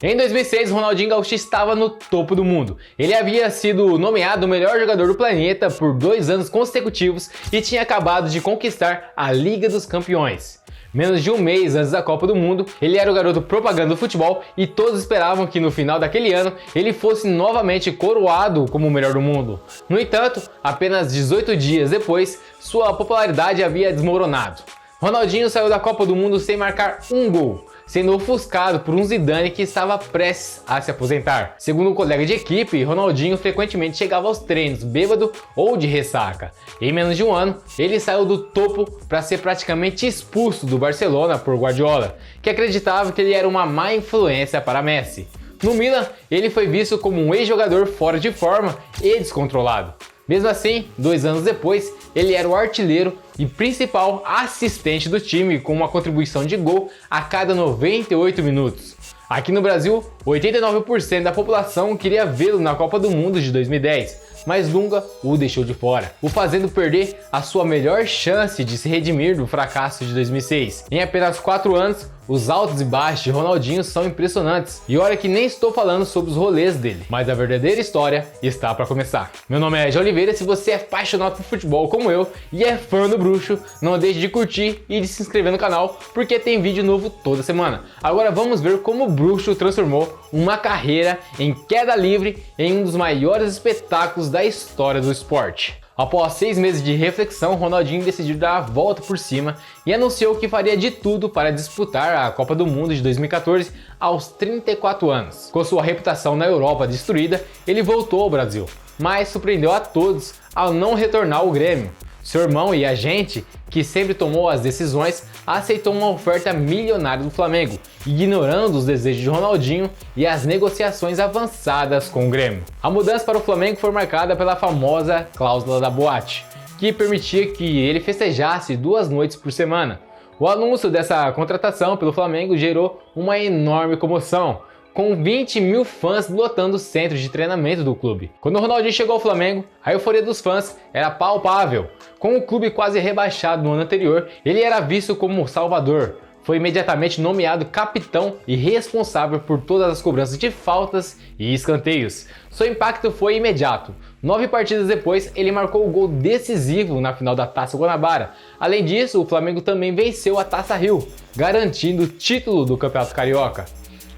Em 2006, Ronaldinho Gaúcho estava no topo do mundo. Ele havia sido nomeado o melhor jogador do planeta por 2 anos consecutivos e tinha acabado de conquistar a Liga dos Campeões. Menos de um mês antes da Copa do Mundo, ele era o garoto propaganda do futebol e todos esperavam que no final daquele ano ele fosse novamente coroado como o melhor do mundo. No entanto, apenas 18 dias depois, sua popularidade havia desmoronado. Ronaldinho saiu da Copa do Mundo sem marcar um gol, sendo ofuscado por um Zidane que estava prestes a se aposentar. Segundo um colega de equipe, Ronaldinho frequentemente chegava aos treinos bêbado ou de ressaca. Em menos de um ano, ele saiu do topo para ser praticamente expulso do Barcelona por Guardiola, que acreditava que ele era uma má influência para Messi. No Milan, ele foi visto como um ex-jogador fora de forma e descontrolado. Mesmo assim, 2 anos depois, ele era o artilheiro e principal assistente do time com uma contribuição de gol a cada 98 minutos. Aqui no Brasil, 89% da população queria vê-lo na Copa do Mundo de 2010, mas Dunga o deixou de fora, o fazendo perder a sua melhor chance de se redimir do fracasso de 2006. Em apenas 4 anos, os altos e baixos de Ronaldinho são impressionantes. E olha que nem estou falando sobre os rolês dele, mas a verdadeira história está para começar. Meu nome é Ed Oliveira, se você é apaixonado por futebol como eu e é fã do Bruxo, não deixe de curtir e de se inscrever no canal, porque tem vídeo novo toda semana. Agora vamos ver como o Bruxo transformou uma carreira em queda livre em um dos maiores espetáculos da história do esporte. Após 6 meses de reflexão, Ronaldinho decidiu dar a volta por cima e anunciou que faria de tudo para disputar a Copa do Mundo de 2014 aos 34 anos. Com sua reputação na Europa destruída, ele voltou ao Brasil, mas surpreendeu a todos ao não retornar ao Grêmio. Seu irmão e agente, que sempre tomou as decisões, aceitou uma oferta milionária do Flamengo, ignorando os desejos de Ronaldinho e as negociações avançadas com o Grêmio. A mudança para o Flamengo foi marcada pela famosa cláusula da boate, que permitia que ele festejasse 2 noites por semana. O anúncio dessa contratação pelo Flamengo gerou uma enorme comoção, com 20 mil fãs lotando o centro de treinamento do clube. Quando o Ronaldinho chegou ao Flamengo, a euforia dos fãs era palpável. Com o clube quase rebaixado no ano anterior, ele era visto como salvador. Foi imediatamente nomeado capitão e responsável por todas as cobranças de faltas e escanteios. Seu impacto foi imediato. 9 partidas depois, ele marcou o gol decisivo na final da Taça Guanabara. Além disso, o Flamengo também venceu a Taça Rio, garantindo o título do Campeonato Carioca.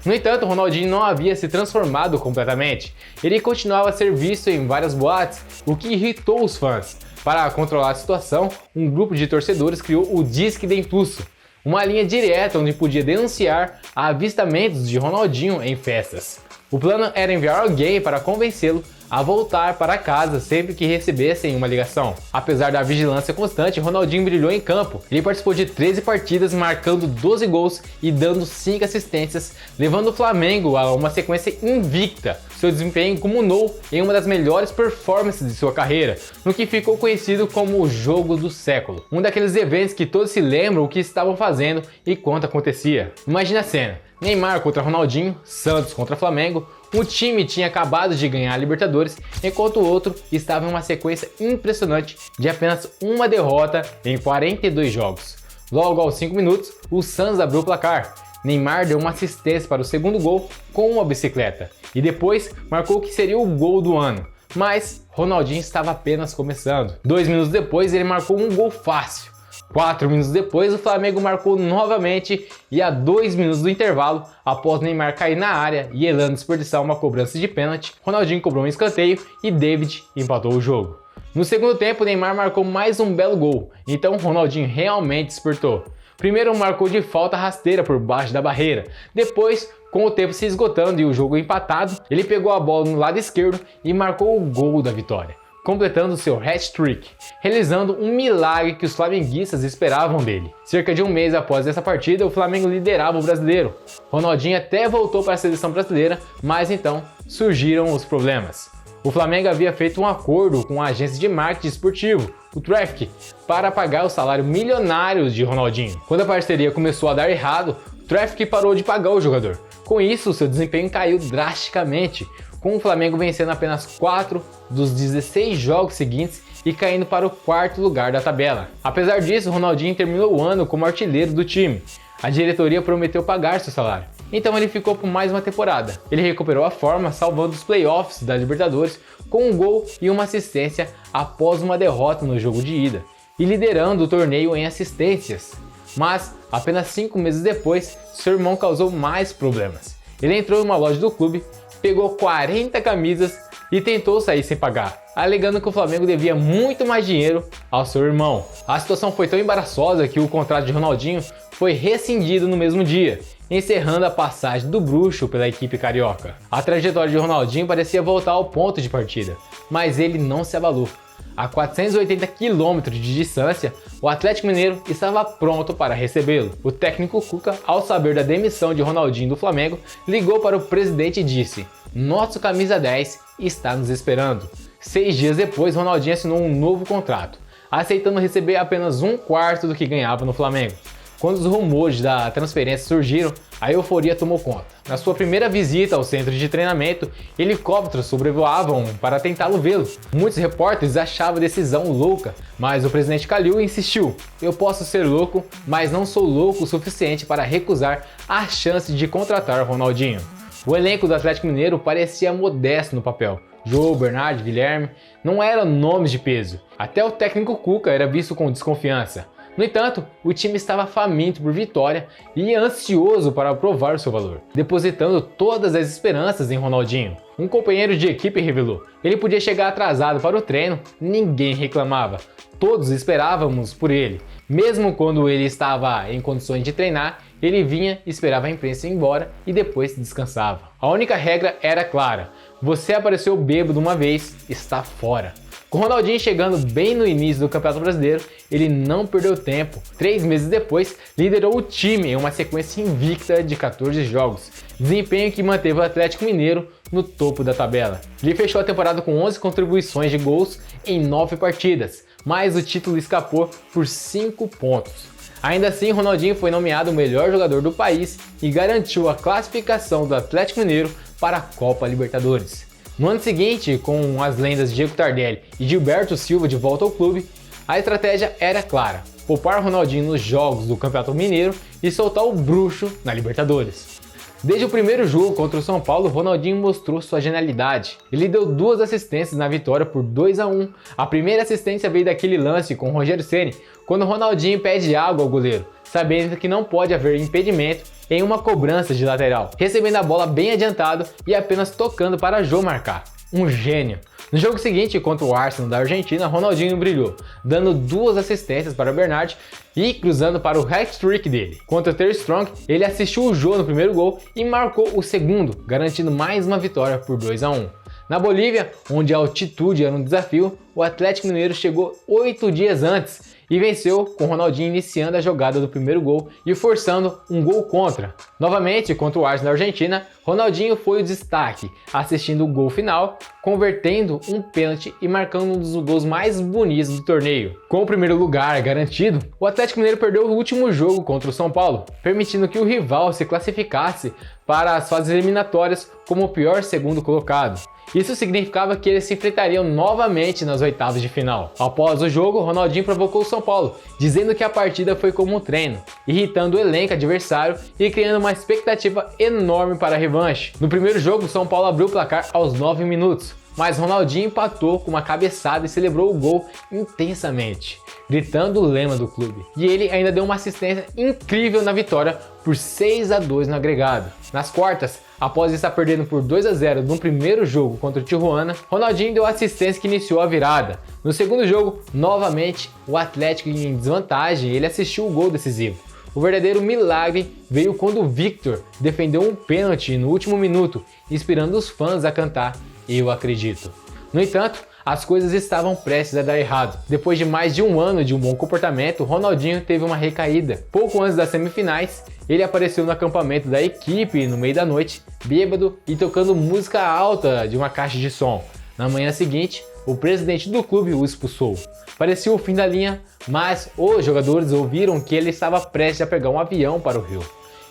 No entanto, Ronaldinho não havia se transformado completamente. Ele continuava a ser visto em várias boates, o que irritou os fãs. Para controlar a situação, um grupo de torcedores criou o Disque de Impulso, uma linha direta onde podia denunciar avistamentos de Ronaldinho em festas. O plano era enviar alguém para convencê-lo a voltar para casa sempre que recebessem uma ligação. Apesar da vigilância constante, Ronaldinho brilhou em campo. Ele participou de 13 partidas, marcando 12 gols e dando 5 assistências, levando o Flamengo a uma sequência invicta. Seu desempenho culminou em uma das melhores performances de sua carreira, no que ficou conhecido como o Jogo do Século. Um daqueles eventos que todos se lembram o que estavam fazendo e quanto acontecia. Imagina a cena: Neymar contra Ronaldinho, Santos contra Flamengo. Um time tinha acabado de ganhar a Libertadores, enquanto o outro estava em uma sequência impressionante de apenas uma derrota em 42 jogos. Logo aos 5 minutos, o Santos abriu o placar. Neymar deu uma assistência para o segundo gol com uma bicicleta e depois marcou o que seria o gol do ano. Mas Ronaldinho estava apenas começando. 2 minutos depois, ele marcou um gol fácil. 4 minutos depois, o Flamengo marcou novamente e a 2 minutos do intervalo, após Neymar cair na área e Elano desperdiçar uma cobrança de pênalti, Ronaldinho cobrou um escanteio e David empatou o jogo. No segundo tempo, Neymar marcou mais um belo gol, então Ronaldinho realmente despertou. Primeiro marcou de falta rasteira por baixo da barreira, depois, com o tempo se esgotando e o jogo empatado, ele pegou a bola no lado esquerdo e marcou o gol da vitória, completando seu hat-trick, realizando um milagre que os flamenguistas esperavam dele. Cerca de um mês após essa partida, o Flamengo liderava o brasileiro. Ronaldinho até voltou para a seleção brasileira, mas então surgiram os problemas. O Flamengo havia feito um acordo com a agência de marketing esportivo, o Traffic, para pagar o salário milionário de Ronaldinho. Quando a parceria começou a dar errado, o Traffic parou de pagar o jogador. Com isso, seu desempenho caiu drasticamente, com o Flamengo vencendo apenas 4 dos 16 jogos seguintes e caindo para o 4º lugar da tabela. Apesar disso, Ronaldinho terminou o ano como artilheiro do time. a diretoria prometeu pagar seu salário. Então ele ficou por mais uma temporada. Ele recuperou a forma, salvando os playoffs da Libertadores com um gol e uma assistência após uma derrota no jogo de ida, e liderando o torneio em assistências. Mas, apenas 5 meses depois, seu irmão causou mais problemas. Ele entrou em uma loja do clube, pegou 40 camisas e tentou sair sem pagar, alegando que o Flamengo devia muito mais dinheiro ao seu irmão. A situação foi tão embaraçosa que o contrato de Ronaldinho foi rescindido no mesmo dia, encerrando a passagem do bruxo pela equipe carioca. A trajetória de Ronaldinho parecia voltar ao ponto de partida, mas ele não se abalou. A 480 km de distância, o Atlético Mineiro estava pronto para recebê-lo. O técnico Cuca, ao saber da demissão de Ronaldinho do Flamengo, ligou para o presidente e disse: "Nosso camisa 10 está nos esperando." 6 dias depois, Ronaldinho assinou um novo contrato, aceitando receber apenas 1/4 do que ganhava no Flamengo. Quando os rumores da transferência surgiram, a euforia tomou conta. Na sua primeira visita ao centro de treinamento, helicópteros sobrevoavam para tentá-lo vê-lo. Muitos repórteres achavam a decisão louca, mas o presidente Calil insistiu: "Eu posso ser louco, mas não sou louco o suficiente para recusar a chance de contratar Ronaldinho." O elenco do Atlético Mineiro parecia modesto no papel. Jô, Bernardo, Guilherme não eram nomes de peso. Até o técnico Cuca era visto com desconfiança. No entanto, o time estava faminto por vitória e ansioso para provar o seu valor, depositando todas as esperanças em Ronaldinho. Um companheiro de equipe revelou: "Ele podia chegar atrasado para o treino, ninguém reclamava. Todos esperávamos por ele. Mesmo quando ele estava em condições de treinar, ele vinha, esperava a imprensa ir embora e depois descansava." A única regra era clara: você apareceu bêbado uma vez, está fora. Com Ronaldinho chegando bem no início do Campeonato Brasileiro, ele não perdeu tempo. 3 meses depois, liderou o time em uma sequência invicta de 14 jogos, desempenho que manteve o Atlético Mineiro no topo da tabela. Ele fechou a temporada com 11 contribuições de gols em 9 partidas, mas o título escapou por 5 pontos. Ainda assim, Ronaldinho foi nomeado o melhor jogador do país e garantiu a classificação do Atlético Mineiro para a Copa Libertadores. No ano seguinte, com as lendas Diego Tardelli e Gilberto Silva de volta ao clube, a estratégia era clara: poupar Ronaldinho nos jogos do Campeonato Mineiro e soltar o bruxo na Libertadores. Desde o primeiro jogo contra o São Paulo, Ronaldinho mostrou sua genialidade. Ele deu 2 assistências na vitória por 2-1. A primeira assistência veio daquele lance com o Rogério Ceni, quando Ronaldinho pede água ao goleiro, sabendo que não pode haver impedimento em uma cobrança de lateral, recebendo a bola bem adiantado e apenas tocando para Jô marcar. Um gênio! No jogo seguinte, contra o Arsenal da Argentina, Ronaldinho brilhou, dando 2 assistências para Bernardo e cruzando para o hat-trick dele. Contra o Ter Strong, ele assistiu o Jô no primeiro gol e marcou o segundo, garantindo mais uma vitória por 2-1. Na Bolívia, onde a altitude era um desafio, o Atlético Mineiro chegou 8 dias antes e venceu, com Ronaldinho iniciando a jogada do primeiro gol e forçando um gol contra. Novamente, contra o Arsenal da Argentina, Ronaldinho foi o destaque, assistindo o gol final, convertendo um pênalti e marcando um dos gols mais bonitos do torneio. Com o primeiro lugar garantido, o Atlético Mineiro perdeu o último jogo contra o São Paulo, permitindo que o rival se classificasse para as fases eliminatórias como o pior segundo colocado. Isso significava que eles se enfrentariam novamente nas oitavas de final. Após o jogo, Ronaldinho provocou o São Paulo, dizendo que a partida foi como um treino, irritando o elenco adversário e criando uma expectativa enorme para a revanche. No primeiro jogo, o São Paulo abriu o placar aos 9 minutos, mas Ronaldinho empatou com uma cabeçada e celebrou o gol intensamente, gritando o lema do clube. E ele ainda deu uma assistência incrível na vitória por 6-2 no agregado. Nas quartas, após estar perdendo por 2-0 no primeiro jogo contra o Tijuana, Ronaldinho deu a assistência que iniciou a virada. No segundo jogo, novamente, o Atlético em desvantagem, ele assistiu o gol decisivo. O verdadeiro milagre veio quando o Victor defendeu um pênalti no último minuto, inspirando os fãs a cantar "Eu acredito". No entanto, as coisas estavam prestes a dar errado. Depois de mais de um ano de um bom comportamento, Ronaldinho teve uma recaída. Pouco antes das semifinais, ele apareceu no acampamento da equipe no meio da noite, bêbado e tocando música alta de uma caixa de som. Na manhã seguinte, o presidente do clube o expulsou. Parecia o fim da linha, mas os jogadores ouviram que ele estava prestes a pegar um avião para o Rio.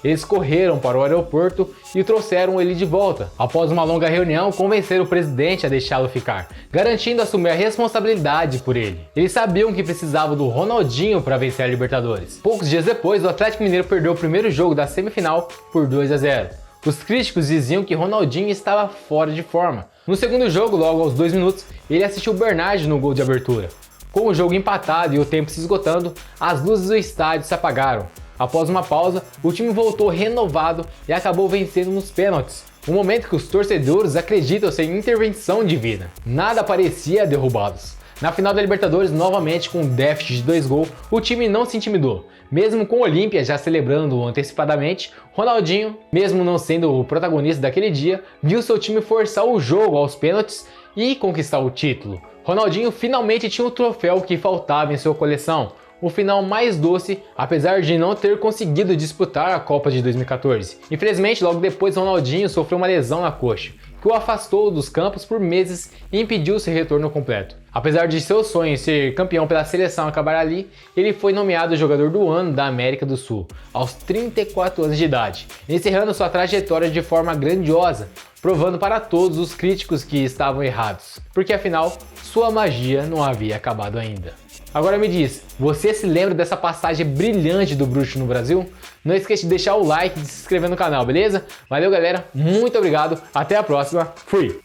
Eles correram para o aeroporto e trouxeram ele de volta. Após uma longa reunião, convenceram o presidente a deixá-lo ficar, garantindo assumir a responsabilidade por ele. Eles sabiam que precisavam do Ronaldinho para vencer a Libertadores. Poucos dias depois, o Atlético Mineiro perdeu o primeiro jogo da semifinal por 2-0. Os críticos diziam que Ronaldinho estava fora de forma. No segundo jogo, logo aos 2 minutos, ele assistiu Bernardo no gol de abertura. Com o jogo empatado e o tempo se esgotando, as luzes do estádio se apagaram. Após uma pausa, o time voltou renovado e acabou vencendo nos pênaltis. Um momento que os torcedores acreditam ser intervenção divina. Nada parecia derrubá-los. Na final da Libertadores, novamente com um déficit de 2 gols, o time não se intimidou. Mesmo com o Olímpia já celebrando antecipadamente, Ronaldinho, mesmo não sendo o protagonista daquele dia, viu seu time forçar o jogo aos pênaltis e conquistar o título. Ronaldinho finalmente tinha o troféu que faltava em sua coleção. O final mais doce, apesar de não ter conseguido disputar a Copa de 2014. Infelizmente, logo depois, Ronaldinho sofreu uma lesão na coxa, que o afastou dos campos por meses e impediu seu retorno completo. Apesar de seu sonho ser campeão pela seleção acabar ali, ele foi nomeado jogador do ano da América do Sul, aos 34 anos de idade, encerrando sua trajetória de forma grandiosa, provando para todos os críticos que estavam errados, porque afinal, sua magia não havia acabado ainda. Agora me diz, você se lembra dessa passagem brilhante do Bruxo no Brasil? Não esqueça de deixar o like e de se inscrever no canal, beleza? Valeu galera, muito obrigado, até a próxima, fui!